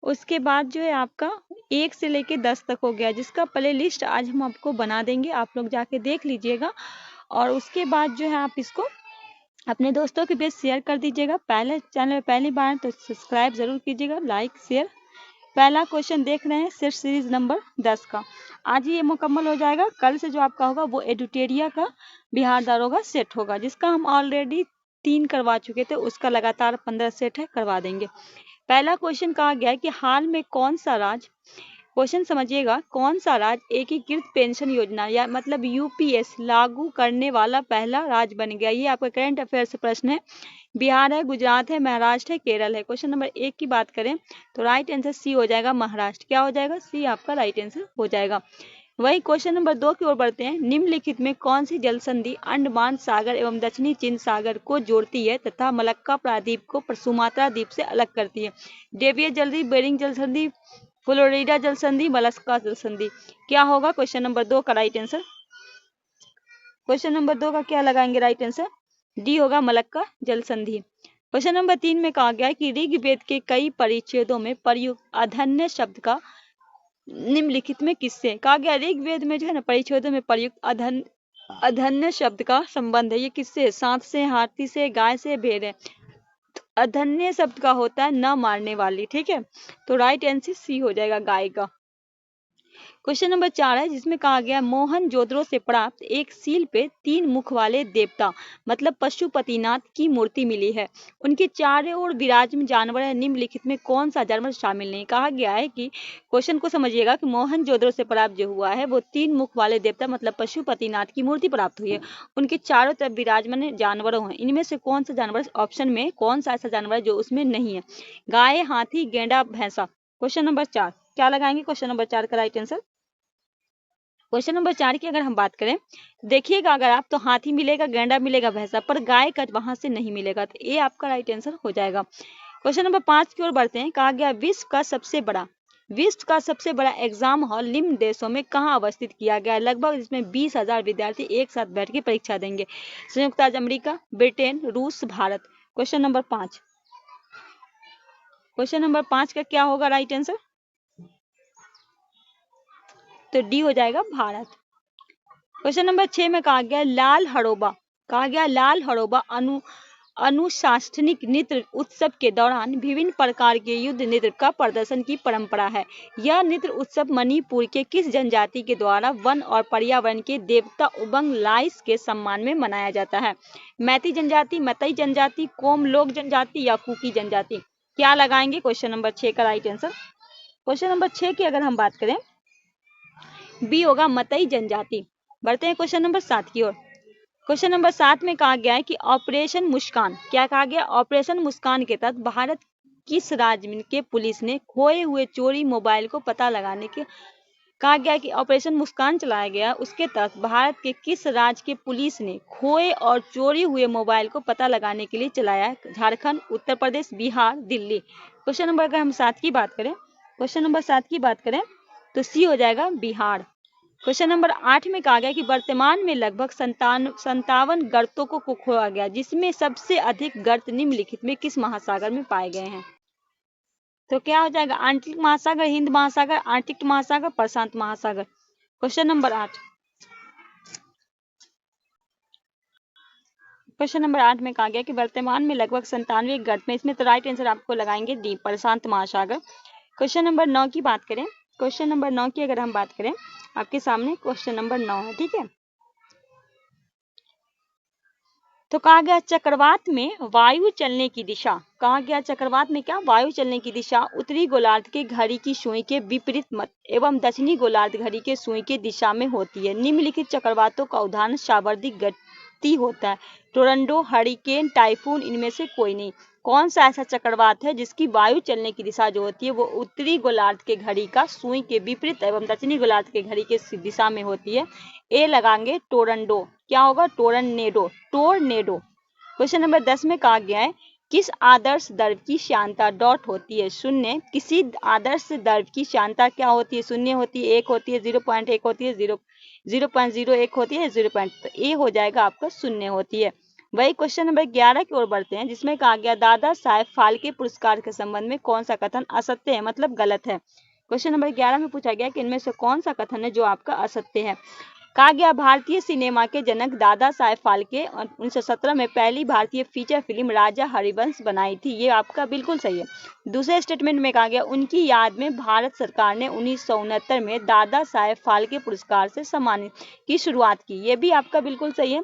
उसके बाद जो है आपका 1 से लेके 10 तक हो गया, जिसका प्ले लिस्ट आज हम आपको बना देंगे, आप लोग जाके देख लीजिएगा। और उसके बाद जो है आप इसको अपने दोस्तों के बीच शेयर कर दीजिएगा। पहले चैनल पहली बार तो सब्सक्राइब जरूर कीजिएगा, लाइक शेयर। पहला क्वेश्चन देख रहे हैं सेट सीरीज नंबर 10 का। आज ये मुकम्मल हो जाएगा। कल से जो आपका होगा वो एडुटेरिया का बिहार दारोगा सेट होगा, जिसका हम ऑलरेडी 3 करवा चुके थे, उसका लगातार 15 सेट है, करवा देंगे। पहला क्वेश्चन कहा गया है कि हाल में कौन सा राज्य, क्वेश्चन समझिएगा, कौन सा राज्य एकीकृत पेंशन योजना या मतलब यूपीएस लागू करने वाला पहला राज्य बन गया। ये आपका करंट अफेयर से प्रश्न है। बिहार है, गुजरात है, महाराष्ट्र है, केरल है। क्वेश्चन नंबर 1 की बात करें तो राइट आंसर सी हो जाएगा, महाराष्ट्र। क्या हो जाएगा? सी आपका राइट आंसर हो जाएगा। वही क्वेश्चन नंबर 2 की ओर बढ़ते हैं। निम्नलिखित में कौन सी जल संधि अंडमान सागर एवं दक्षिणी चीन सागर को जोड़ती है तथा मलक्का प्राद्वीप को सुमात्रा द्वीप से अलग करती है? डेवियस जल संधि, बेरिंग जल संधि, फ्लोरिडा जल संधि, मलक्का जल संधि। क्या होगा क्वेश्चन नंबर 2 का राइट आंसर? क्वेश्चन नंबर 2 का क्या लगाएंगे राइट आंसर? डी होगा, मलक्का जल संधि। क्वेश्चन नंबर 3 में कहा गया है कि ऋग्वेद के कई परिच्छेदों में प्रयुक्त अधन्य शब्द का निम्नलिखित में किससे? कहा गया ऋग्वेद में जो है ना परिच्छेदों में प्रयुक्त अधन्य शब्द का संबंध है। ये किससे? सांप से, हाथी से, गाय से, भेड़ है। अधन्य शब्द का होता है न मारने वाली। ठीक है, तो राइट आंसर सी हो जाएगा, गाय का। क्वेश्चन नंबर 4 है, जिसमें कहा गया मोहनजोदड़ो से प्राप्त एक सील पे 3 मुख वाले देवता मतलब पशुपतिनाथ की मूर्ति मिली है। उनके चारों ओर विराजमान जानवर है, निम्नलिखित में कौन सा जानवर शामिल नहीं? कहा गया है कि क्वेश्चन को समझिएगा कि मोहनजोदड़ो से प्राप्त जो हुआ है वो 3 मुख वाले देवता मतलब पशुपतिनाथ की मूर्ति प्राप्त हुई है। उनके चारों तरफ विराजमान जानवरों हैं, इनमें से कौन सा जानवर, ऑप्शन में कौन सा ऐसा जानवर है जो उसमें नहीं है? गाय, हाथी, गेंडा, भैंसा। क्वेश्चन नंबर 4 क्या लगाएंगे? क्वेश्चन नंबर 4 का राइट आंसर। क्वेश्चन नंबर 4 की अगर हम बात करें देखिएगा, अगर आप तो हाथी मिलेगा, गेंडा मिलेगा, भैंसा, पर गाय का वहां से नहीं मिलेगा, तो ये आपका राइट आंसर हो जाएगा। क्वेश्चन नंबर 5 की ओर बढ़ते हैं। कहा गया विश्व का सबसे बड़ा एग्जाम हॉल निम्न देशों में कहाँ अवस्थित किया गया है? लगभग इसमें 20,000 विद्यार्थी एक साथ बैठ के परीक्षा देंगे। संयुक्त राज्य अमेरिका, ब्रिटेन, रूस, Bharat. Question number 5, question number 5 का क्या होगा राइट आंसर? तो डी हो जाएगा, भारत। क्वेश्चन नंबर 6 में कहा गया लाल हड़ौबा अनुशासनिक नृत्य उत्सव के दौरान विभिन्न प्रकार के युद्ध नृत्य का प्रदर्शन की परंपरा है। यह नृत्य उत्सव मणिपुर के किस जनजाति के द्वारा वन और पर्यावरण के देवता उबंग लाइस के सम्मान में मनाया जाता है? मैती जनजाति, मतई जनजाति, कोमलोग जनजाति या कुकी जनजाति। क्या लगाएंगे क्वेश्चन नंबर 6 का राइट आंसर? क्वेश्चन नंबर 6 की अगर हम बात करें बी होगा, मतई जनजाति। बढ़ते हैं क्वेश्चन नंबर 7 की ओर। क्वेश्चन नंबर 7 में कहा गया है कि ऑपरेशन मुस्कान, क्या कहा गया? ऑपरेशन मुस्कान के तहत भारत किस राज्य के पुलिस ने खोए हुए चोरी मोबाइल को पता लगाने के, कहा गया कि ऑपरेशन मुस्कान चलाया गया, उसके तहत भारत के किस राज्य के पुलिस ने खोए और चोरी हुए मोबाइल को पता लगाने के लिए चलाया है? झारखंड, उत्तर प्रदेश, बिहार, दिल्ली। क्वेश्चन नंबर अगर हम 7 की बात करें, क्वेश्चन नंबर 7 की बात करें तो सी हो जाएगा, बिहार। क्वेश्चन नंबर 8 में कहा गया कि वर्तमान में लगभग 57 गर्तों को खोया गया, जिसमें सबसे अधिक गर्त निम्नलिखित में किस महासागर में पाए गए हैं? तो क्या हो जाएगा? आंतरिक महासागर, हिंद महासागर, आर्कटिक महासागर, प्रशांत महासागर। क्वेश्चन नंबर 8, क्वेश्चन नंबर 8 में कहा गया कि वर्तमान में लगभग 97 गर्त में, इसमें तो राइट आंसर आपको लगाएंगे डी, प्रशांत महासागर। क्वेश्चन नंबर 9 की बात करें, क्वेश्चन नंबर 9 की अगर हम बात करें, आपके सामने क्वेश्चन नंबर 9 है, ठीक है। तो कहा गया चक्रवात में वायु चलने की दिशा, कहा गया चक्रवात में क्या? वायु चलने की दिशा उत्तरी गोलार्ध के घड़ी की सुई के विपरीत मत एवं दक्षिणी गोलार्ध घड़ी के सुई के दिशा में होती है। निम्नलिखित चक्रवातों का उदाहरण सावर्धिक गति होता है। टोरंडो, हरिकेन, टाइफून, इनमें से कोई नहीं। कौन सा ऐसा चक्रवात है जिसकी वायु चलने की दिशा जो होती है वो उत्तरी गोलार्ध के घड़ी का सुई के विपरीत एवं दक्षिणी गोलार्ध के घड़ी के दिशा में होती है? ए लगाएंगे, टोरंडो। क्या होगा? टोरनेडो। क्वेश्चन नंबर 10 में कहा गया है किस आदर्श द्रव्य की श्यानता डॉट होती है? शून्य। किसी आदर्श द्रव्य की श्यानता क्या होती है? शून्य होती है, 1 होती है, 0.1 होती है, 0.01 होती है, 0. तो ए हो जाएगा आपका शून्य होती है। वही क्वेश्चन नंबर 11 की ओर बढ़ते हैं, जिसमें कहा गया दादा साहेब फाल्के पुरस्कार के संबंध में कौन सा कथन असत्य है, मतलब गलत है। क्वेश्चन नंबर 11 में पूछा गया कि इनमें से कौन सा कथन है जो आपका असत्य है। कहा गया भारतीय सिनेमा के जनक दादा साहेब फाल्के 1917 में पहली भारतीय फीचर फिल्म राजा हरिवंश बनाई थी, ये आपका बिल्कुल सही है। दूसरे स्टेटमेंट में कहा गया उनकी याद में भारत सरकार ने 1969 में दादा साहेब फाल्के पुरस्कार से सम्मानित की शुरुआत की, ये भी आपका बिल्कुल सही है।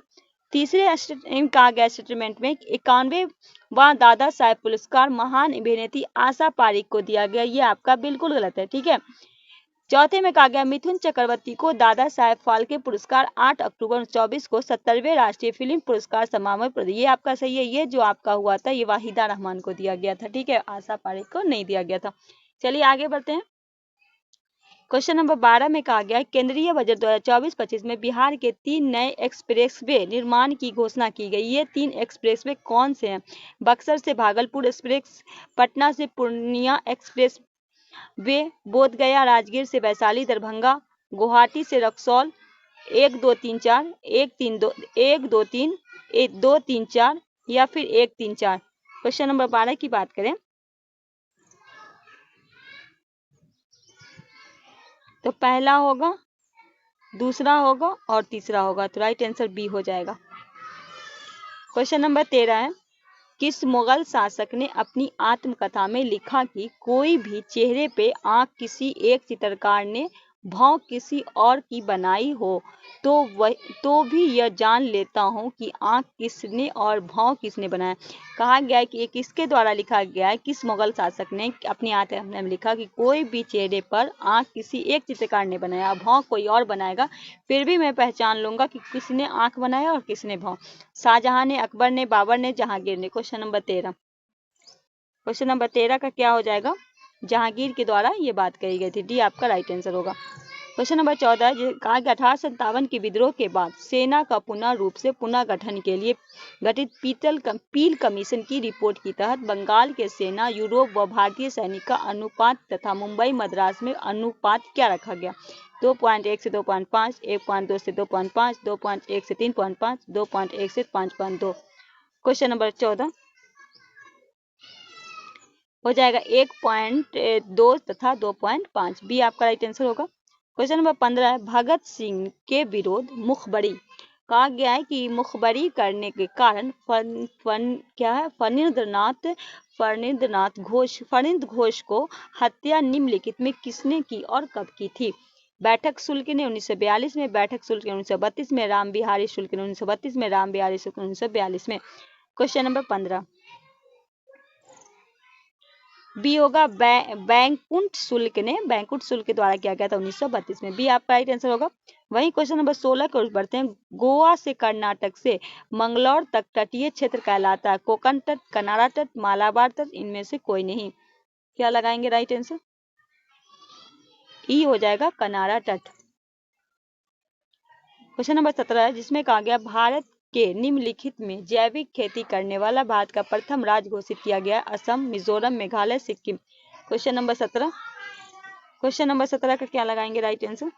तीसरे कहा गया स्टेटमेंट में 91वां दादा साहेब पुरस्कार महान अभिनेत्री आशा पारीख को दिया गया, ये आपका बिल्कुल गलत है, ठीक है। चौथे में कहा गया मिथुन चक्रवर्ती को दादा साहेब फाल्के पुरस्कार 8 अक्टूबर 24 को 70वें राष्ट्रीय फिल्म पुरस्कार समारोह में ये आपका सही है। ये जो आपका हुआ था ये वाहिदा रहमान को दिया गया था, ठीक है, आशा पारीख को नहीं दिया गया था। चलिए आगे बढ़ते हैं। क्वेश्चन नंबर 12 में कहा गया केंद्रीय बजट 2024-25 में बिहार के 3 नए एक्सप्रेसवे निर्माण की घोषणा की गई। ये 3 एक्सप्रेसवे कौन से हैं? बक्सर से भागलपुर एक्सप्रेस, पटना से पूर्णिया एक्सप्रेस वे, बोधगया राजगीर से वैशाली दरभंगा, गुवाहाटी से रक्सौल, 1-2-3-4, 1-3-2, 1-2-3-4 या फिर 1-3-4। क्वेश्चन नंबर 12 की बात करें तो पहला होगा, दूसरा होगा और तीसरा होगा, तो राइट आंसर बी हो जाएगा। क्वेश्चन नंबर 13 है किस मुगल शासक ने अपनी आत्मकथा में लिखा कि कोई भी चेहरे पे आंख किसी एक चित्रकार ने भौं किसी और की बनाई हो तो भी यह जान लेता हूँ कि आंख किसने और भौं किसने बनाया। कहा गया है कि ये किसके द्वारा लिखा गया है, किस मुगल शासक ने अपनी आत्मकथा में लिखा कि कोई भी चेहरे पर आंख किसी एक चित्रकार ने बनाया, भौं कोई और बनाएगा फिर भी मैं पहचान लूंगा कि किसने आंख बनाया और किसने भौं। शाहजहां ने, अकबर ने, बाबर ने, जहांगीर ने। क्वेश्चन नंबर 13, क्वेश्चन नंबर 13 का क्या हो जाएगा? जहांगीर के द्वारा ये बात कही गई थी, डी आपका राइट आंसर होगा। क्वेश्चन नंबर 14 कहा कि 1857 के विद्रोह के बाद सेना का पुनः रूप से पुनः गठन के लिए गठित पील कमीशन की रिपोर्ट के तहत बंगाल के सेना, यूरोप व भारतीय सैनिक का अनुपात तथा मुंबई मद्रास में अनुपात क्या रखा गया? 2.1 से 2.5, 1.2 से 2.5, 2.1 से 3.5, 2.1 से 5.2। क्वेश्चन नंबर 14 हो जाएगा 1.2 तथा 2.5, बी आपका राइट आंसर होगा। क्वेश्चन नंबर 15 है भगत सिंह के विरोध मुखबरी। कहा गया है कि मुखबरी करने के कारण फणींद्र घोष को हत्या निम्नलिखित में किसने की और कब की थी? बैठक शुल्क ने 1942 में, बैठक शुल्क ने 1932 में, राम बिहारी शुल्क ने 1932 में, राम बिहारी शुल्क ने 1942 में। क्वेश्चन नंबर 15 बी होगा बैंकुंठ शुल्क ने, बैंकुंठ शुल्क के द्वारा किया गया था 1932 में, बी आपका राइट आंसर होगा। वहीं क्वेश्चन नंबर 16 की ओर बढ़ते हैं। गोवा से कर्नाटक से मंगलौर तक तटीय क्षेत्र कहलाता है, कोकण तट, कनाडा तट, मालाबार तट, इनमें से कोई नहीं। क्या लगाएंगे राइट आंसर? ई हो जाएगा कनाडा तट। क्वेश्चन नंबर 17 है जिसमें कहा गया भारत के निम्नलिखित में जैविक खेती करने वाला भारत का प्रथम राज्य घोषित किया गया Assam, Mizoram, Meghalaya, Sikkim. Question number 17, question number 17 का क्या लगाएंगे राइट आंसर?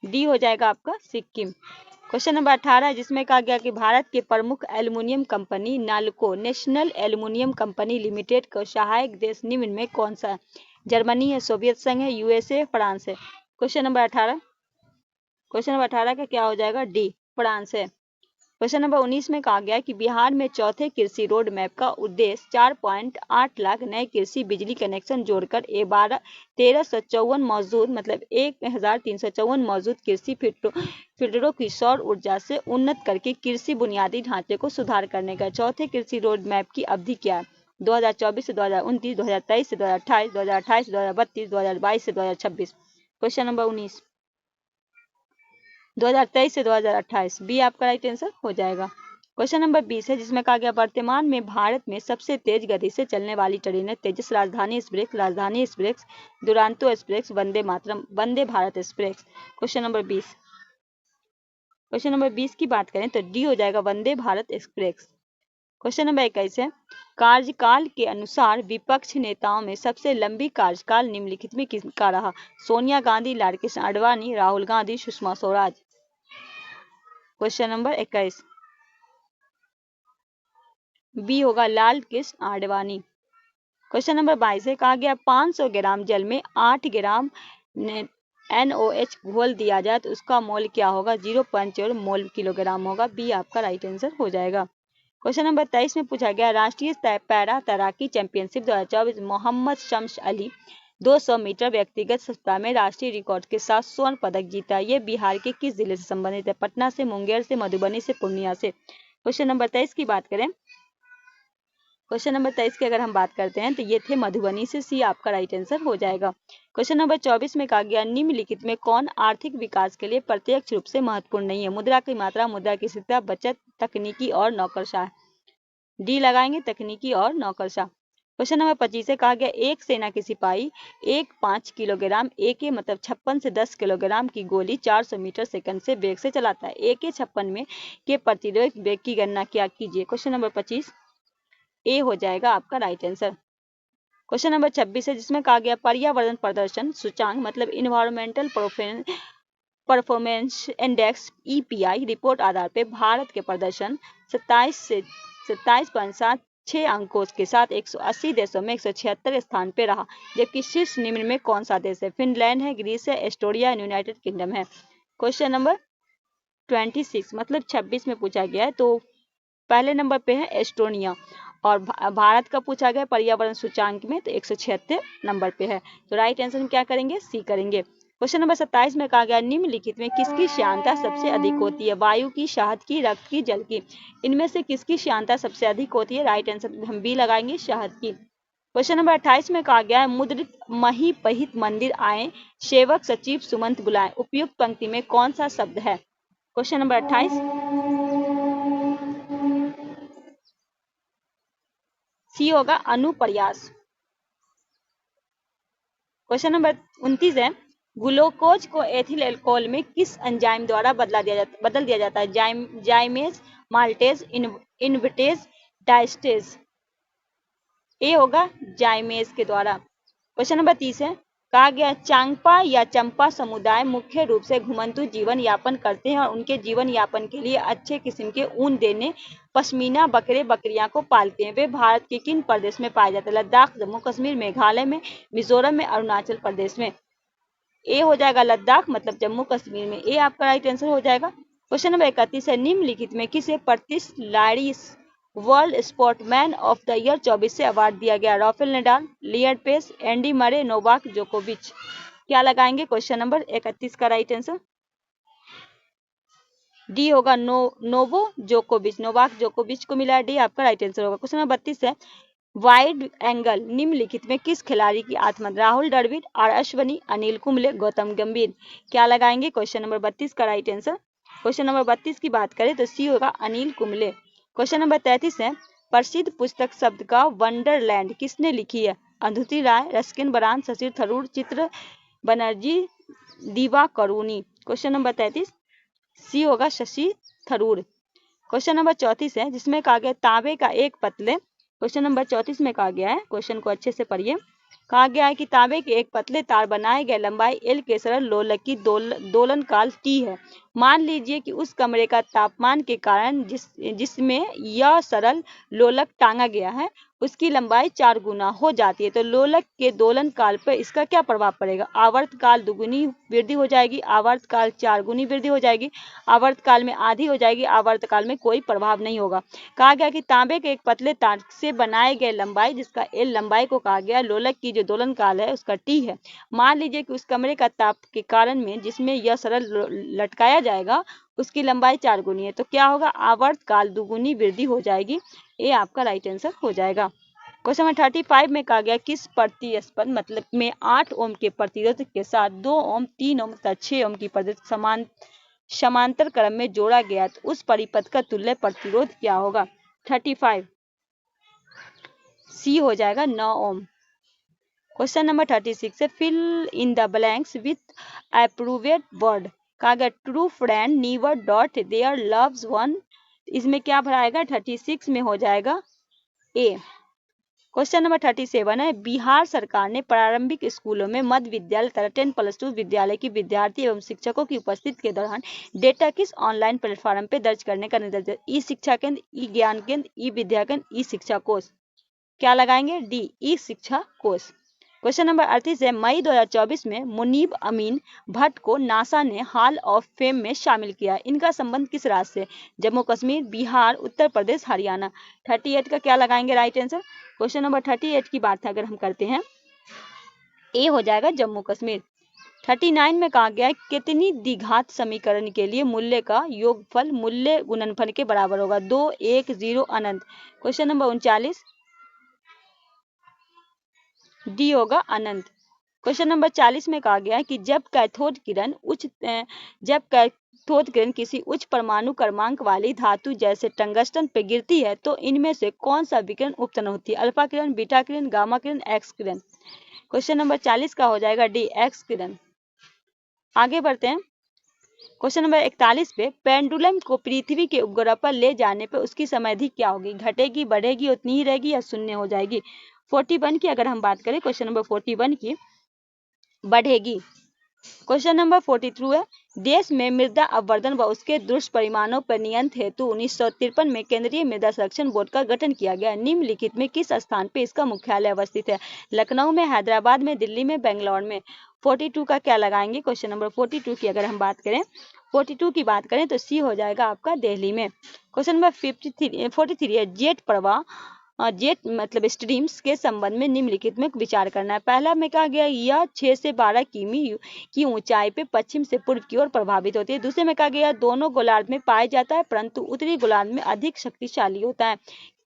डी हो जाएगा आपका सिक्किम। क्वेश्चन नंबर 18 जिसमें कहा गया कि भारत के प्रमुख aluminium company NALCO, national aluminium company limited का सहायक देश निम्न में कौन सा है? जर्मनी है, सोवियत संघ है, यूएसए, फ्रांस है। क्वेश्चन नंबर 18, क्वेश्चन नंबर 18 का क्या हो जाएगा? डी फ्रांस है। क्वेश्चन नंबर 19 में कहा गया कि बिहार में चौथे कृषि रोड मैप का उद्देश्य 4.8 लाख नए कृषि बिजली कनेक्शन जोड़कर 1354 मौजूद मतलब 1354 मौजूद कृषि फीडरों की सौर ऊर्जा से उन्नत करके कृषि बुनियादी ढांचे को सुधार करने का। चौथे कृषि रोड मैप की अवधि क्या है? 2024 से 2029, 2023 से 2028, 2028 से 2032, 2022 से 2026। क्वेश्चन नंबर 19 2023 से 2028, बी आपका राइट आंसर हो जाएगा। क्वेश्चन नंबर 20 है जिसमें कहा गया वर्तमान में भारत में सबसे तेज गति से चलने वाली ट्रेन है Tejas Rajdhani express, Duronto express, Vande Mataram, Vande Bharat express. Question number 20, question number 20 की बात करें तो डी हो जाएगा Vande Bharat express. Question number 21 है कार्यकाल के अनुसार विपक्ष नेताओं में सबसे लंबी कार्यकाल निम्नलिखित में किसका रहा? Sonia Gandhi, Lalkrishna Advani, Rahul Gandhi, Sushma Swaraj. Question number 21, B होगा लाल कृष्ण आडवाणी। क्वेश्चन नंबर 22 है, कहा गया 500 ग्राम जल में 8 ग्राम NOH घोल दिया जाए तो उसका मोल क्या होगा? 0.4 मोल किलोग्राम होगा। बी आपका राइट आंसर हो जाएगा। क्वेश्चन नंबर 23 में पूछा गया राष्ट्रीय पैरा तैराकी चैंपियनशिप 2024 मोहम्मद शम्स अली 200 मीटर व्यक्तिगत स्पर्धा में राष्ट्रीय रिकॉर्ड के साथ स्वर्ण पदक जीता। ये बिहार के किस जिले से संबंधित है? पटना से, मुंगेर से, मधुबनी से, पूर्णिया से। क्वेश्चन नंबर 23 की बात करें, क्वेश्चन नंबर 23 की अगर हम बात करते हैं तो ये थे मधुबनी से। सी आपका राइट आंसर हो जाएगा। क्वेश्चन नंबर 24 में कहा गया निम्नलिखित में कौन आर्थिक विकास के लिए प्रत्यक्ष रूप से महत्वपूर्ण नहीं है? मुद्रा की मात्रा, मुद्रा की स्थिरता, बचत, तकनीकी और नौकरशाह। डी लगाएंगे, तकनीकी और नौकरशाह। क्वेश्चन नंबर 25 से कहा गया एक सेना के सिपाही 5 किलोग्राम AK मतलब 56 से 10 किलोग्राम की गोली 400 मीटर सेकंड से वेग से चलाता है। AK 56 में के प्रतिरोध वेग की गणना क्या कीजिए? क्वेश्चन नंबर 25 ए हो जाएगा आपका राइट आंसर। क्वेश्चन नंबर 26 है जिसमें कहा गया पर्यावरण प्रदर्शन सूचांक मतलब environmental performance index EPI report आधार पर भारत के प्रदर्शन 27.76 अंकों के साथ 180 देशों में 176 स्थान पे रहा, जबकि शीर्ष निम्न में कौन सा देश है? फिनलैंड है, ग्रीस है, एस्टोनिया, यूनाइटेड किंगडम है। क्वेश्चन नंबर 26 मतलब 26 में पूछा गया है तो पहले नंबर पे है एस्टोनिया और भारत का पूछा गया पर्यावरण सूचांक में तो 176 नंबर पे है। तो राइट आंसर हम क्या करेंगे? सी करेंगे। क्वेश्चन नंबर 27 में कहा गया निम्नलिखित में किसकी श्यानता सबसे अधिक होती है? वायु की, शहद की, रक्त की, जल की। इनमें से किसकी श्यानता सबसे अधिक होती है? राइट आंसर हम बी लगाएंगे, शहद की। क्वेश्चन नंबर 28 में कहा गया है मुद्रित महीपहित मंदिर आए सेवक सचिव सुमंत बुलाए, उपयुक्त पंक्ति में कौन सा शब्द है? क्वेश्चन नंबर 28 सी होगा अनुप्रयास। क्वेश्चन नंबर 29 है ग्लूकोज को एथिल अल्कोहल में किस एंजाइम द्वारा बदल दिया जाता है? जाइमेज, माल्टेज, इनविटेज, डायस्टेज। ए होगा जाइमेज के द्वारा। क्वेश्चन नंबर 30 है कहा गया चांगपा या चंपा समुदाय मुख्य रूप से घुमंतु जीवन यापन करते हैं और उनके जीवन यापन के लिए अच्छे किस्म के ऊन देने पश्मीना बकरे बकरियां को पालते हैं। वे भारत के किन प्रदेश में पाए जाते हैं? लद्दाख, जम्मू कश्मीर, मेघालय में, मिजोरम में, अरुणाचल प्रदेश में। ए हो जाएगा लद्दाख मतलब जम्मू कश्मीर में। ए आपका राइट आंसर हो जाएगा। क्वेश्चन नंबर 31 है निम्नलिखित में किसे प्रतिलाड़ी world sportsman of the year 24 से अवार्ड दिया गया? Rafael Nadal, Leander Paes, Andy Murray, Novak जोकोविच। क्या लगाएंगे? क्वेश्चन नंबर 31 का राइट आंसर डी होगा नोवाक जोकोविच को मिला। डी आपका राइट आंसर होगा। क्वेश्चन नंबर 32 है वाइड एंगल निम्नलिखित में किस खिलाड़ी की आत्मकथा? राहुल द्रविड़, आर अश्विनी, अनिल कुंबले, गौतम गंभीर। क्या लगाएंगे? क्वेश्चन नंबर 32 का राइट आंसर। क्वेश्चन नंबर 32 की बात करें तो सी होगा अनिल कुंबले। क्वेश्चन नंबर 33 है प्रसिद्ध पुस्तक शब्द का वंडरलैंड किसने लिखी है? अरुंधति राय, रस्किन बरान, शशि थरूर, चित्र बनर्जी, दिवाकरुणी। क्वेश्चन नंबर 33 सी होगा शशि थरूर। क्वेश्चन नंबर 34 है जिसमें कहा गया तांबे का एक पतले क्वेश्चन नंबर 34 में कहा गया है, क्वेश्चन को अच्छे से पढ़िए। कहा गया है कि तांबे के एक पतले तार बनाए गए लंबाई L के सरल लोलक की दोलन काल T है। मान लीजिए कि उस कमरे का तापमान के कारण जिसमें यह सरल लोलक टांगा गया है उसकी लंबाई 4 गुना हो जाती है, तो लोलक के दोलन काल पर इसका क्या प्रभाव पड़ेगा? आवर्त काल दुगुनी वृद्धि हो जाएगी, आवर्त काल 4 गुनी वृद्धि हो जाएगी, आवर्त काल में आधी हो जाएगी, आवर्त काल में कोई प्रभाव नहीं होगा। कहा गया कि तांबे के एक पतले तार से बनाए गए लंबाई जिसका L लंबाई को कहा गया लोलक की जो दोलन काल है उसका T है। मान लीजिए कि उस कमरे का ताप के कारण में जिसमें यह सरल लटकाया जाएगा उसकी लंबाई 4 गुनी है, तो क्या होगा? आवर्त काल दुगुनी वृद्धि हो जाएगी। ये आपका राइट आंसर हो जाएगा। क्वेश्चन नंबर 35 में कहा गया किस प्रतिस्पर्ध मतलब में 8 ओम के प्रतिरोध के साथ 2 ओम, 3 ओम तथा 6 ओम की प्रतिरोध समांतर क्रम में जोड़ा गया तो उस परिपथ का तुल्य प्रतिरोध क्या होगा? 35 सी हो जाएगा 9 ओम। क्वेश्चन नंबर 36 है fill in the blanks with approved word. कहा गया true friend never dot their loves one. इसमें क्या भराएगा? 36 में हो जाएगा ए। क्वेश्चन नंबर 37 है, बिहार सरकार ने प्रारंभिक स्कूलों में मध्य विद्यालय तथा 10+2 विद्यालय की विद्यार्थी एवं शिक्षकों की उपस्थिति के दौरान डेटा किस ऑनलाइन प्लेटफॉर्म पर दर्ज करने का निर्देश दिया? ई शिक्षा केंद्र, ई ज्ञान केंद्र, ई विद्या केंद्र, ई शिक्षा कोष। क्या लगाएंगे? डी, ई शिक्षा कोष। क्वेश्चन नंबर 38 है, मई 2024 में मुनीब अमीन भट्ट को नासा ने हॉल ऑफ फेम में शामिल किया। इनका संबंध किस राज्य से? जम्मू कश्मीर, बिहार, उत्तर प्रदेश, हरियाणा। 38 का क्या लगाएंगे राइट आंसर? क्वेश्चन नंबर 38 की बात अगर हम करते हैं, ए हो जाएगा जम्मू कश्मीर। 39 में कहा गया है, कितनी द्विघात समीकरण के लिए मूल्य का योगफल मूल्य गुणनफल के बराबर होगा? 2, 1, 0, अनंत। क्वेश्चन नंबर 39 डी होगा अनंत। क्वेश्चन नंबर 40 में कहा गया है कि जब कैथोड किरण किसी उच्च परमाणु क्रमांक वाली धातु जैसे टंगस्टन पर गिरती है तो इनमें से कौन सा विकिरण उत्पन्न होती है? अल्फा किरण, बीटा किरण, गामा किरण, एक्स किरण। क्वेश्चन नंबर 40 का हो जाएगा डी, एक्स किरण। आगे बढ़ते हैं। क्वेश्चन नंबर 41 पे, पेंडुलम को पृथ्वी के उपग्रह पर ले जाने पर उसकी समयावधि क्या होगी? घटेगी, बढ़ेगी, उतनी ही रहेगी या शून्य हो जाएगी? 41 की अगर हम बात करें, क्वेश्चन नंबर 41 की, बढ़ेगी। क्वेश्चन नंबर 42 है, देश में मृदा अपवर्तन व उसके दुष्परिणामों पर नियंत्रण हेतु 1953 में केंद्रीय मृदा संरक्षण बोर्ड का गठन किया गया। निम्नलिखित में किस स्थान पर इसका मुख्यालय अवस्थित है? लखनऊ में, हैदराबाद में, दिल्ली में, बेंगलोर में। 42 का क्या लगाएंगे? क्वेश्चन नंबर 42 की अगर हम बात करें, 42 की बात करें तो सी हो जाएगा आपका दिल्ली में। क्वेश्चन नंबर 43 है, जेट प्रवाह जेट मतलब स्ट्रीम्स के संबंध में निम्नलिखित में विचार करना है। पहला में कहा गया यह 6 से 12 किमी की ऊंचाई पे पश्चिम से पूर्व की ओर प्रभावित होती है। दूसरे में कहा गया दोनों गोलार्ध में पाया जाता है परंतु उत्तरी गोलार्ध में अधिक शक्तिशाली होता है।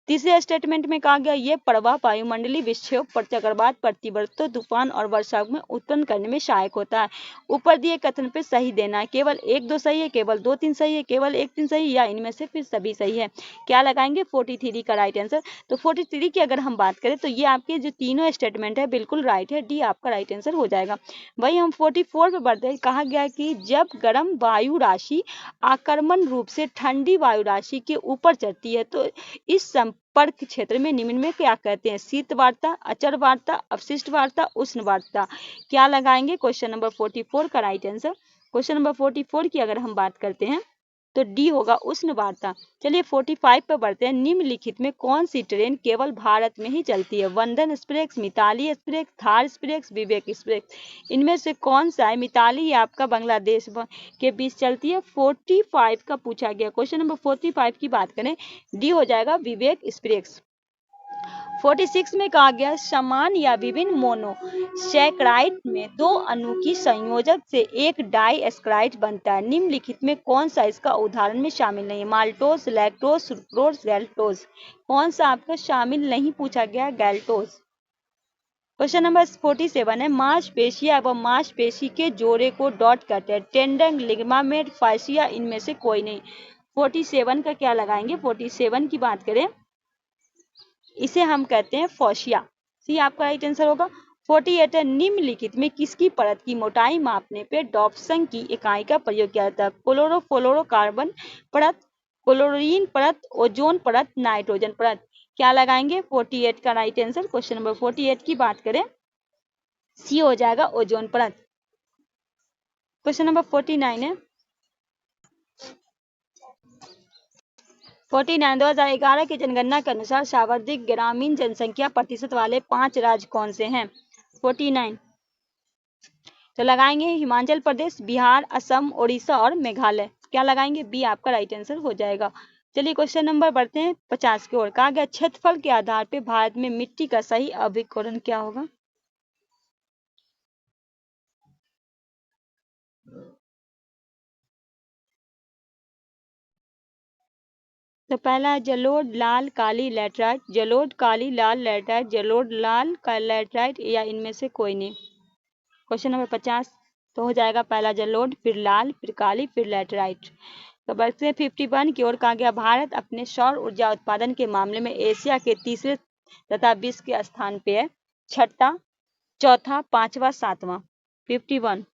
तीसरे स्टेटमेंट में कहा गया ये प्रवाह वायुमंडलीय विक्षोभ पर चक्रवात, प्रतिवर्तों, तूफान और वर्षा में उत्पन्न करने में सहायक होता है। ऊपर दिए कथन पे सही देना है। केवल 1, 2 सही है, केवल 2, 3 सही है, केवल 1, 3 सही या इनमें से फिर सभी सही है। क्या लगाएंगे? 43 का राइट आंसर। तो 43 की अगर हम बात करें तो ये आपके जो तीनों स्टेटमेंट है बिल्कुल राइट है, डी आपका राइट आंसर हो जाएगा। वही हम 44 पे बढ़ते हैं। कहा गया कि जब गर्म वायु राशि आक्रमण रूप से ठंडी वायु राशि के ऊपर चढ़ती है तो इस संपर्क क्षेत्र में निम्न में क्या कहते हैं? शीत वार्ता, अचर वार्ता, अवशिष्ट वार्ता, उष्ण वार्ता। क्या लगाएंगे? क्वेश्चन नंबर 44 का राइट आंसर। क्वेश्चन नंबर 44 की अगर हम बात करते हैं तो डी होगा उष्ण वार्ता। चलिए 45 पर बढ़ते हैं। निम्नलिखित में कौन सी ट्रेन केवल भारत में ही चलती है? Vandan express, Mitali express, Thar express, Vivek express. इनमें से कौन सा है? मिताली आपका बांग्लादेश के बीच चलती है। 45 का पूछा गया। क्वेश्चन नंबर 45 की बात करें, डी हो जाएगा विवेक एक्सप्रेस। 46 में कहा गया समान या विभिन्न मोनोसैकराइड में 2 अणु की संयोजक से एक डाइसैकराइड बनता है। निम्नलिखित में कौन सा इसका उदाहरण में शामिल नहीं है? Maltose, lactose, sucrose, galactose. कौन सा आपका शामिल नहीं पूछा गया? गैल्टोज। क्वेश्चन नंबर 47 है, मांसपेशिया एवं मांसपेशी के जोड़े को डॉट कहते हैं। टेंडन, लिगामेंट, फासिया, इनमें से कोई नहीं। 47 का क्या लगाएंगे? 47 की बात करें, इसे हम कहते हैं फॉसिया। सी आपका राइट आंसर होगा। 48 है, निम्नलिखित में किसकी परत की मोटाई मापने पे डॉप्सन की इकाई का प्रयोग किया जाता है? क्लोरोफ्लोरोकार्बन परत, क्लोरीन परत, ओजोन परत, नाइट्रोजन परत। क्या लगाएंगे? 48 का राइट आंसर। क्वेश्चन नंबर 48 की बात करें, सी हो जाएगा ओजोन परत। क्वेश्चन नंबर 49 है, 49 2011 की जनगणना के अनुसार सर्वाधिक ग्रामीण जनसंख्या प्रतिशत वाले 5 राज्य कौन से हैं? 49 तो लगाएंगे हिमाचल प्रदेश, बिहार, असम, उड़ीसा और मेघालय। क्या लगाएंगे? बी आपका राइट आंसर हो जाएगा। चलिए क्वेश्चन नंबर बढ़ते हैं 50 की ओर। कहा गया क्षेत्रफल के आधार पर भारत में मिट्टी का सही अभिकरण क्या होगा? तो पहला है जलोढ़, लाल, काली, लैटराइट। जलोढ़, काली, लाल, लैटराइट। जलोढ़, लाल, लैटराइट या इनमें से कोई नहीं। क्वेश्चन नंबर 50 तो हो जाएगा पहला जलोढ़, फिर लाल, फिर काली, फिर लैटराइट। तो बढ़ते हैं 51 की ओर। कहा गया भारत अपने सौर ऊर्जा उत्पादन के मामले में एशिया के तीसरे तथा विश्व के स्थान पे है। छठा, चौथा, पांचवा, सातवां। 51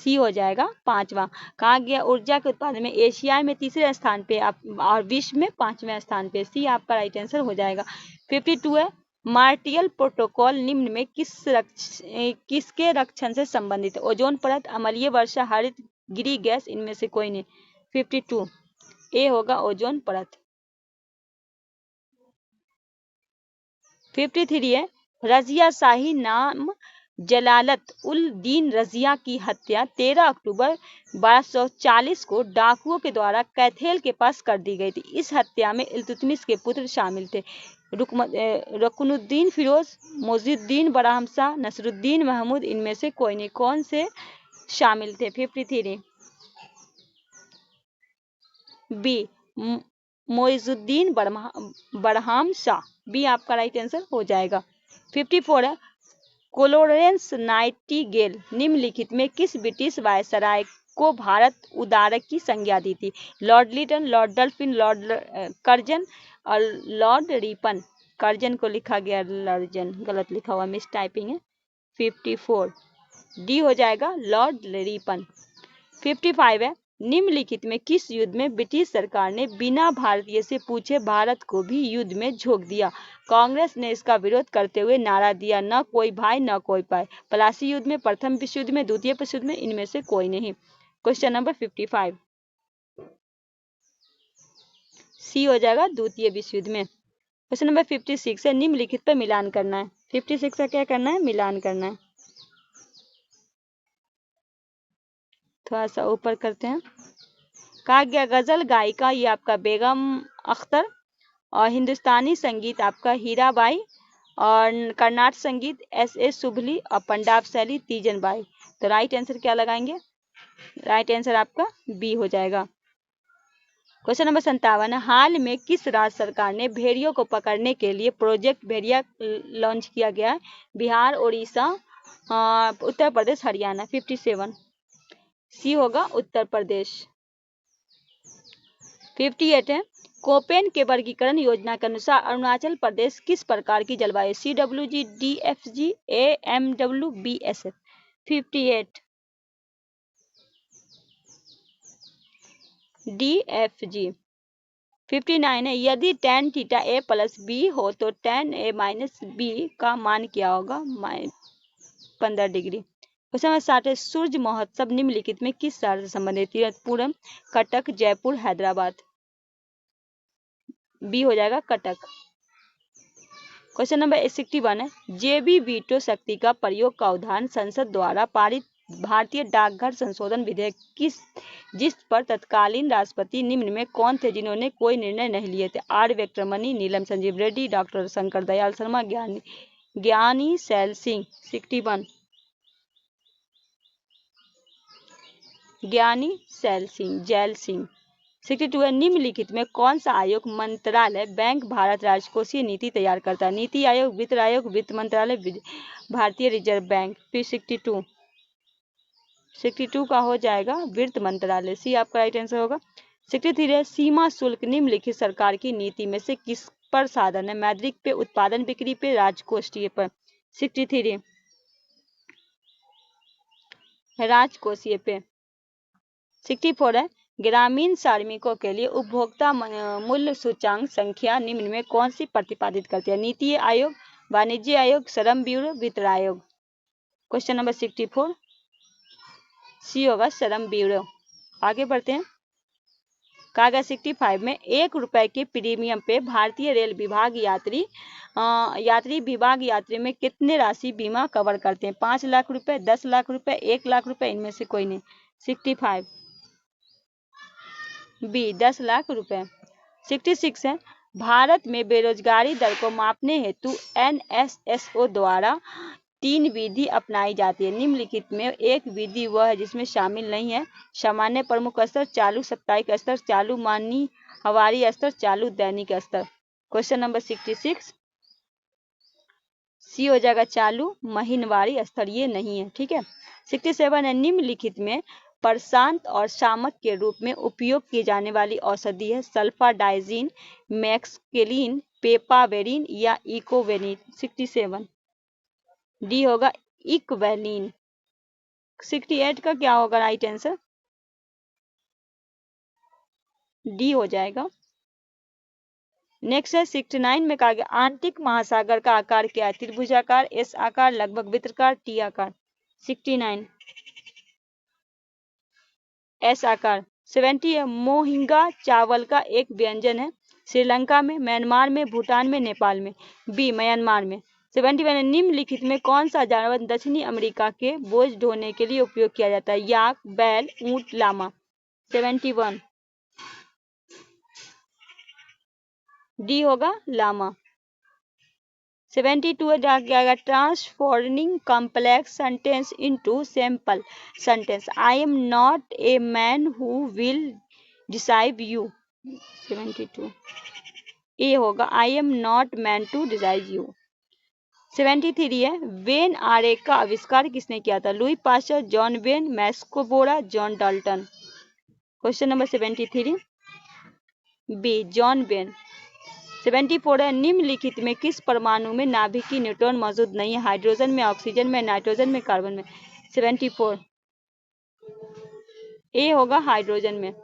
सी हो जाएगा 5वां। कहा गया ऊर्जा के उत्पादन में एशिया में तीसरे स्थान पे और विश्व में 5वें स्थान पे, सी आपका राइट आंसर हो जाएगा। 52 है, मार्टियल प्रोटोकॉल निम्न में किसके रक्षण से संबंधित है? ओजोन परत, अम्लीय वर्षा, हरित गृह गैस, इनमें से कोई नहीं। 52 ए होगा ओजोन परत। 53 है, रजिया शाही नाम जलालत उल दीन रजिया की हत्या 13 अक्टूबर 1240 को डाकुओं के द्वारा कैथेल के पास कर दी गई थी। इस हत्या में इल्तुतमिश के पुत्र शामिल थे, रुकनुद्दीन फिरोज, मोजुद्दीन बराहम शाह, नसरुद्दीन महमूद, इनमें से कोई नहीं। कौन से शामिल थे? 53 बी मोइजुद्दीन बरहाम शाह, बी आपका राइट आंसर हो जाएगा। 54 है, फ्लोरेंस नाइटिंगेल निम्नलिखित में किस ब्रिटिश वायसराय को भारत उदारक की संज्ञा दी थी? Lord Lytton, Lord Dufferin, Lord Curzon और लॉर्ड रिपन। कर्जन को लिखा गया लर्जन, गलत लिखा हुआ, मिस टाइपिंग है। 54 डी हो जाएगा लॉर्ड रिपन। 55 है, निम्नलिखित में किस युद्ध में ब्रिटिश सरकार ने बिना भारतीय से पूछे भारत को भी युद्ध में झोंक दिया? कांग्रेस ने इसका विरोध करते हुए नारा दिया, न कोई भाई न कोई पाई। पलासी युद्ध में, प्रथम विश्व युद्ध में, द्वितीय विश्व युद्ध में, इनमें से कोई नहीं। क्वेश्चन नंबर 55 सी हो जाएगा द्वितीय विश्व युद्ध में। क्वेश्चन नंबर 56 है, निम्नलिखित पर मिलान करना है। 56 का क्या करना है? मिलान करना है। थोड़ा सा ऊपर करते हैं। कहा गया गजल गायिका ये आपका बेगम अख्तर, और हिंदुस्तानी संगीत आपका हीराबाई, और कर्नाटक संगीत S.A. शुभली, और पंजाब शैली तीजन बाई। तो राइट आंसर क्या लगाएंगे? राइट आंसर आपका बी हो जाएगा। क्वेश्चन नंबर 57 है, हाल में किस राज्य सरकार ने भेड़ियों को पकड़ने के लिए प्रोजेक्ट भेड़िया लॉन्च किया गया है? बिहार, उड़ीसा, उत्तर प्रदेश, हरियाणा। 57 सी होगा उत्तर प्रदेश। 58 है, कोपेन के वर्गीकरण योजना के अनुसार अरुणाचल प्रदेश किस प्रकार की जलवायु? CWG, DFG, AMW, BSF। 58 DFG। 59 है, यदि tan theta A plus B हो तो tan A माइनस B का मान क्या होगा? 15 डिग्री। क्वेश्चन 60 है, सूर्य महोत्सव निम्नलिखित में किस शहर से संबंधित? तिरुवनंतपुरम, कटक, जयपुर, हैदराबाद। बी हो जाएगा कटक। क्वेश्चन नंबर 61 है, जेबी वीटो शक्ति का प्रयोग का उदाहरण संसद द्वारा पारित भारतीय डाकघर संशोधन विधेयक जिस पर तत्कालीन राष्ट्रपति निम्न में कौन थे जिन्होंने कोई निर्णय नहीं लिए थे? R Venkataramani, Neelam Sanjiva Reddy, doctor Shankar Dayal Sharma, Giani Zail Singh. 61 ज्ञानी सैल सिंह, जैल सिंह। 62 है, निम्नलिखित में कौन सा आयोग मंत्रालय बैंक भारत राजकोषीय नीति तैयार करता है? नीति आयोग, वित्त आयोग, वित्त मंत्रालय, भारतीय रिजर्व बैंक। फिर 62 का हो जाएगा वित्त मंत्रालय, सी आपका राइट आंसर होगा। 63 है, सीमा शुल्क निम्नलिखित सरकार की नीति में से किस पर साधन है? मौद्रिक पे, उत्पादन बिक्री पे, राजकोषीय पर। 63 राजकोषीय पे। 64 है, ग्रामीण श्रमिकों के लिए उपभोक्ता मूल्य सूचांक संख्या निम्न में कौन सी प्रतिपादित करती है? नीति आयोग, वाणिज्य आयोग, श्रम ब्यूरो, वित्त आयोग। क्वेश्चन नंबर 64 सी होगा श्रम ब्यूरो। आगे बढ़ते हैं। कहा गया 65 में 1 रुपए के प्रीमियम पे भारतीय रेल विभाग यात्री विभाग यात्री में कितने राशि बीमा कवर करते हैं? 5 लाख रुपए, 10 लाख रुपए, 1 लाख रुपए, इनमें से कोई नहीं। 65 बी 10 लाख रुपए। 66 है, भारत में बेरोजगारी दर को मापने हेतु NSSO द्वारा 3 विधि अपनाई जाती है। निम्नलिखित में एक विधि वह है जिसमें शामिल नहीं है? सामान्य प्रमुख स्तर, चालू साप्ताहिक स्तर, चालू माहवारी स्तर, चालू दैनिक स्तर। क्वेश्चन नंबर 66 सी हो जाएगा चालू महीनवारी स्तर, ये नहीं है। ठीक है। 67 है, निम्नलिखित में प्रशांत और शामक के रूप में उपयोग की जाने वाली औषधि है? सल्फाडाइजिन, मैक्सकेलिन, पेपावेरिन या इकोवेलिन। 67 डी होगा इक्वेलिन। 68 का क्या होगा राइट आंसर? डी हो जाएगा। नेक्स्ट है 69 में कहा गया आंतरिक महासागर का आकार क्या है? त्रिभुजाकार, एस आकार, लगभग वृत्ताकार, टी आकार। 69 एस आकार। 70 है मोहिंगा चावल का एक व्यंजन है, श्रीलंका में, म्यांमार में, भूटान में, नेपाल में। बी म्यांमार में। 71 निम्नलिखित में कौन सा जानवर दक्षिणी अमेरिका के बोझ ढोने के लिए उपयोग किया जाता है? याक, बैल, ऊंट, लामा। 71 डी होगा लामा। 72 है क्या? Transforming complex sentence into simple sentence. I am not a man who will deceive you. 72 A होगा I am not man to deceive you. 73 है वेन आरेख का आविष्कार किसने किया था? लुई पास्चर, जॉन वेन, मैस्को बोरा, John Dalton. Question number 73 B John Venn. 74 है निम्नलिखित में किस परमाणु में नाभिकीय न्यूट्रॉन मौजूद नहीं है? हाइड्रोजन में, ऑक्सीजन में, नाइट्रोजन में, कार्बन में। 74 ए होगा हाइड्रोजन में।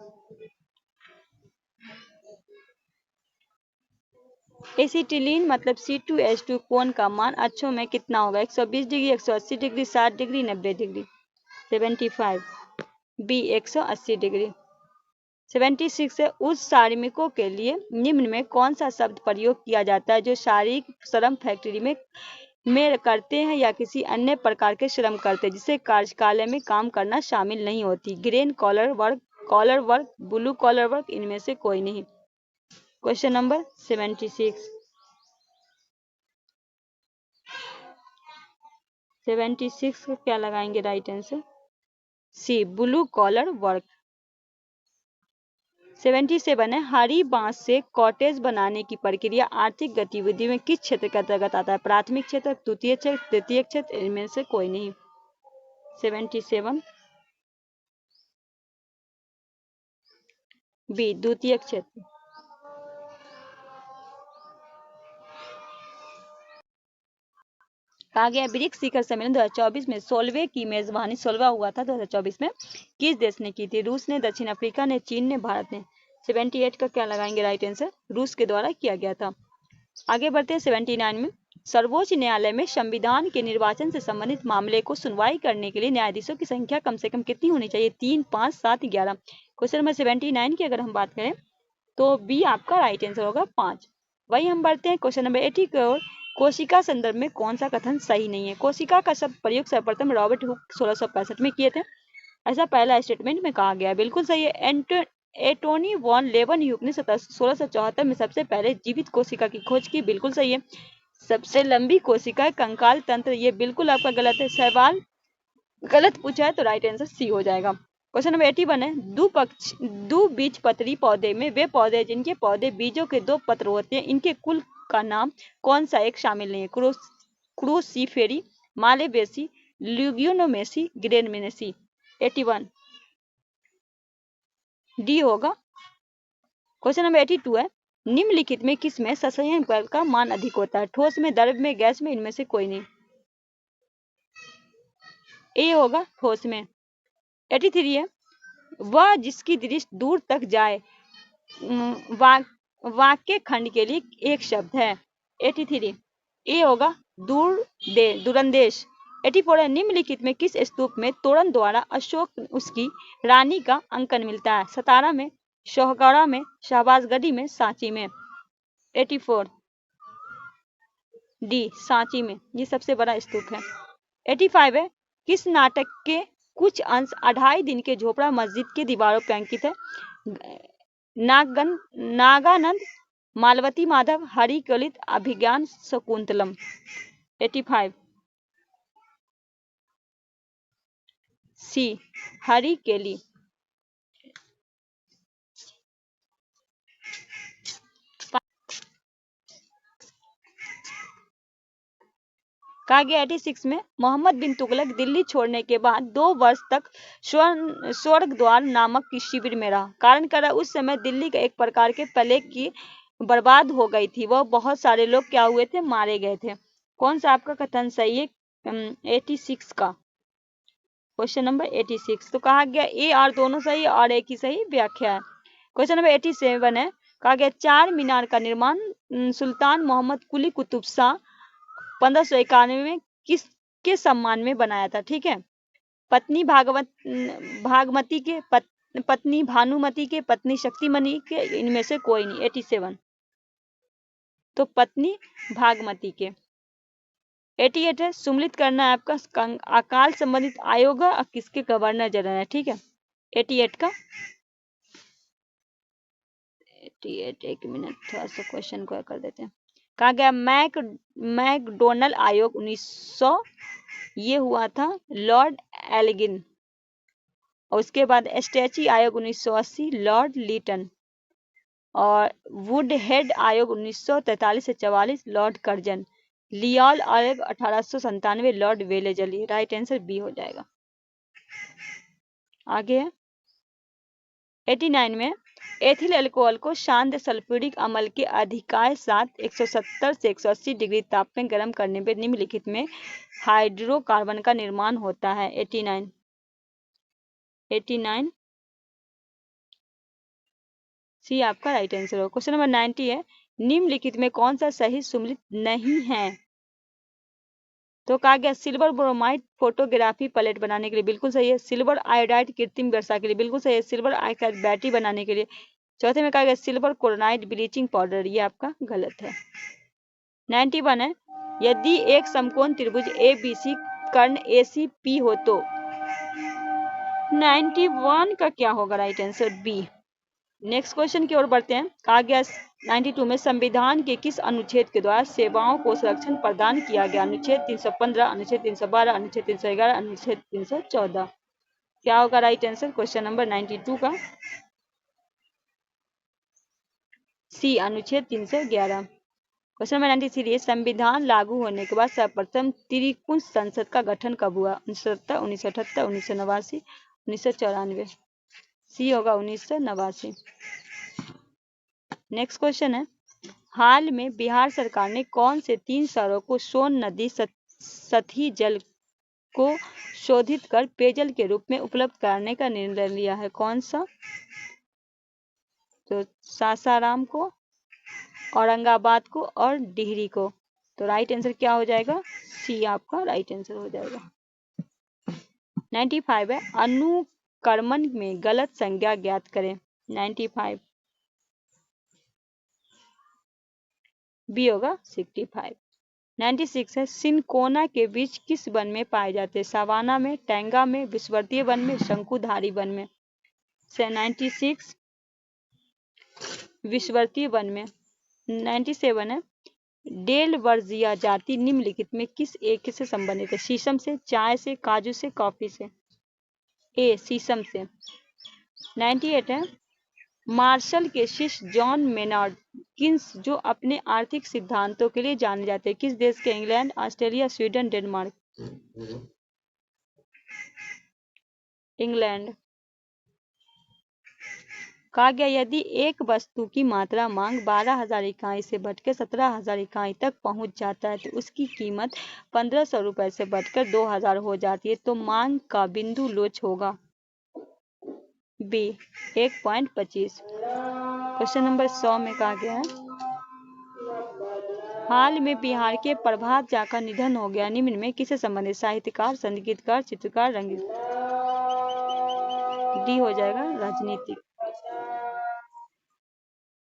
एसिटिलीन मतलब C2H2 कोण का मान अक्षों में कितना होगा? 120 degree, 180 degree, 60 degree, 90 degree. 75 B 180 degree. 76 है उस कार्मिकों के लिए निम्न में कौन सा शब्द प्रयोग किया जाता है जो शारीरिक श्रम फैक्ट्री में करते हैं या किसी अन्य प्रकार के श्रम करते हैं जिसे कार्यकालय में काम करना शामिल नहीं होती? Green collar work, blue collar work, इनमें से कोई नहीं। क्वेश्चन नंबर 76 को क्या लगाएंगे राइट आंसर? सी ब्लू कॉलर वर्क। 77 है हरी बांस से कॉटेज बनाने की प्रक्रिया आर्थिक गतिविधि में किस क्षेत्र के अंतर्गत आता है? प्राथमिक क्षेत्र, द्वितीय क्षेत्र, तृतीय क्षेत्र, इनमें से कोई नहीं। 77 बी द्वितीय क्षेत्र। कहा गया ब्रिक्स शिखर सम्मेलन 2024 में 16वें की मेजबानी 16वां हुआ था 2024 में किस देश ने की थी? रूस ने, दक्षिण अफ्रीका ने, चीन ने, भारत ने। 78 का क्या लगाएंगे राइट आंसर? रूस के द्वारा किया गया था। आगे बढ़ते हैं 79 में सर्वोच्च न्यायालय में संविधान के निर्वाचन से संबंधित मामले को सुनवाई करने के लिए न्यायाधीशों की संख्या कम से कम कितनी होनी चाहिए? 3, 5, 7, 11। क्वेश्चन नंबर 79 की अगर हम बात करें तो बी आपका राइट आंसर होगा 5। वही हम बढ़ते हैं क्वेश्चन नंबर 80 की ओर। कोशिका संदर्भ में कौन सा कथन सही नहीं है? कोशिका का शब्द प्रयोग सर्वप्रथम रॉबर्ट हुक 1665 में किए थे, ऐसा पहला स्टेटमेंट में कहा गया। बिल्कुल सही है। एंटोनी वॉन लेवनह्यूक ने 1674 में सबसे पहले जीवित कोशिका की खोज की। बिल्कुल सही है। सबसे लंबी कोशिका कंकाल तंत्र, ये बिल्कुल आपका गलत है। सवाल गलत पूछा है तो राइट आंसर सी हो जाएगा। क्वेश्चन नंबर 81 है द्विबीजपत्री पौधे में वे पौधे जिनके पौधे बीजों के 2 पत्र होते हैं, इनके कुल का नाम कौन सा एक शामिल नहीं है? क्रूसीफेरी, मालेवेसी, ल्यूगियोनोमेसी, ग्रेनमेनेसी। 81 डी होगा। क्वेश्चन नंबर 82 है निम्नलिखित में किस में ससंयन बल का मान अधिक होता है? ठोस में, द्रव में, गैस में, इनमें से कोई नहीं। ए होगा ठोस में। 83 है वह जिसकी दृष्टि दूर तक जाए वाक्य खंड के लिए एक शब्द है। 83 ए होगा दूरंदेश। 84 है निम्नलिखित में किस स्तूप में तोरण द्वारा अशोक उसकी रानी का अंकन मिलता है? सतारा में, शोहगढ़ा में, शहबाजगढ़ी में, सांची में। 84 डी सांची में, ये सबसे बड़ा स्तूप है। 85 है किस नाटक के कुछ अंश 2.5 दिन के झोपड़ा मस्जिद के दीवारों पर अंकित है? नागानंद, मालवती माधव, हरिकलित, अभिज्ञान शकुंतलम। 85 सी हरिकेली। कहा गया 86 में मोहम्मद बिन तुगलक दिल्ली छोड़ने के बाद 2 वर्ष तक स्वर्ग द्वार नामक की शिविर में रहा। कारण करा उस समय दिल्ली का एक प्रकार के प्लेग की बर्बाद हो गई थी। वह बहुत सारे लोग क्या हुए थे? मारे गए थे। कौन सा आपका कथन सही है 86 का? Question number 86। तो कहा गया ए आर दोनों सही और ए की सही व्याख्या है। क्वेश्चन नंबर 87 है, कहा गया चार मीनार का निर्माण सुल्तान मोहम्मद कुली कुतुब शाह 1591 में किसके सम्मान में बनाया था। ठीक है, पत्नी भागमती के, पत्नी भानुमति के, पत्नी शक्तिमणि के, इनमें से कोई नहीं। 87 तो पत्नी भागमती के। 88 है, सुमिलित करना है आपका अकाल संबंधित आयोग और किसके गवर्नर जनरल है। ठीक है, 88 का 88 एक मिनट थोड़ा सा क्वेश्चन को कर देते हैं। कहा गया मैकडोनल्ड आयोग 1900 ये हुआ था लॉर्ड एल्गिन, और उसके बाद स्टैची आयोग 1980 लॉर्ड लीटन, और वुड हेड आयोग 1943 से 44 लॉर्ड कर्जन, लियाल आयोग 1897 Lord Wellesley. Right answer B हो जाएगा। आगे है 89 में एथिल अल्कोहल को शांत सल्फ्यूरिक अम्ल के अधिकाय साथ 170 से 180 डिग्री ताप में गर्म करने पर निम्नलिखित में हाइड्रोकार्बन का निर्माण होता है। 89 सी आपका राइट आंसर हो। क्वेश्चन नंबर 90 है, निम्नलिखित में कौन सा सही सुमिलित नहीं है। तो कहा गया सिल्वर ब्रोमाइड फोटोग्राफी प्लेट बनाने के लिए बिल्कुल सही है। सिल्वर आयोडाइड कृत्रिम वर्षा के लिए बिल्कुल सही है। सिल्वर आयोडाइड बैटरी बनाने के लिए। चौथे में कहा गया सिल्वर क्लोराइड ब्लीचिंग पाउडर, ये आपका गलत है। 91 है, यदि एक समकोण त्रिभुज ABC कर्ण ACP हो तो 91 का क्या होगा right answer B. Next question की ओर बढ़ते हैं। कहा गया 92 में संविधान के किस अनुच्छेद के द्वारा सेवाओं को संरक्षण प्रदान किया गया। अनुच्छेद 315, अनुच्छेद 312, अनुच्छेद 311, अनुच्छेद 314। क्या होगा राइट आंसर क्वेश्चन नंबर 92 का सी अनुच्छेद 311। क्वेश्चन नंबर 93, संविधान लागू होने के बाद सर्वप्रथम त्रिकुट संसद का गठन कब हुआ। 1970, 1978, 1989, 1994। सी होगा 1989। नेक्स्ट क्वेश्चन है, हाल में बिहार सरकार ने कौन से 3 शहरों को सोन नदी सतही जल को शोधित कर पेयजल के रूप में उपलब्ध कराने का निर्णय लिया है। कौन सा? तो सासाराम को, औरंगाबाद को और डिहरी को। तो राइट आंसर क्या हो जाएगा? सी आपका राइट आंसर हो जाएगा। 95 है, अनुक्रमण में गलत संज्ञा ज्ञात करें। 95 बी होगा 65। 96 है, सिनकोना के बीज किस वन में पाए जाते हैं? सवाना में, टैंगा में, विषुवतीय वन में, शंकुधारी वन में। 96 विषुवतीय वन में। 97 है, डेलवर्जिया जाति निम्नलिखित में किस एक से संबंधित है? शीशम से, चाय से, काजू से, कॉफी से। ए शीशम से। 98 है, मार्शल के शिष्य जॉन मेनार्ड किन्स जो अपने आर्थिक सिद्धांतों के लिए जाने जाते हैं किस देश के? England, Australia, Sweden, Denmark. England. कहा गया यदि एक वस्तु की मात्रा मांग 12,000 इकाई से बढ़कर 17,000 इकाई तक पहुंच जाता है तो उसकी कीमत 1,500 रुपए से बढ़कर 2,000 हो जाती है तो मांग का बिंदु लोच होगा। बी 1.25। क्वेश्चन नंबर 100 में कहा गया है, हाल में बिहार के प्रभात झा का निधन हो गया। निम्न में किससे संबंधित? साहित्यकार, संगीतकार, चित्रकार, रंगीत। डी हो जाएगा राजनीतिक।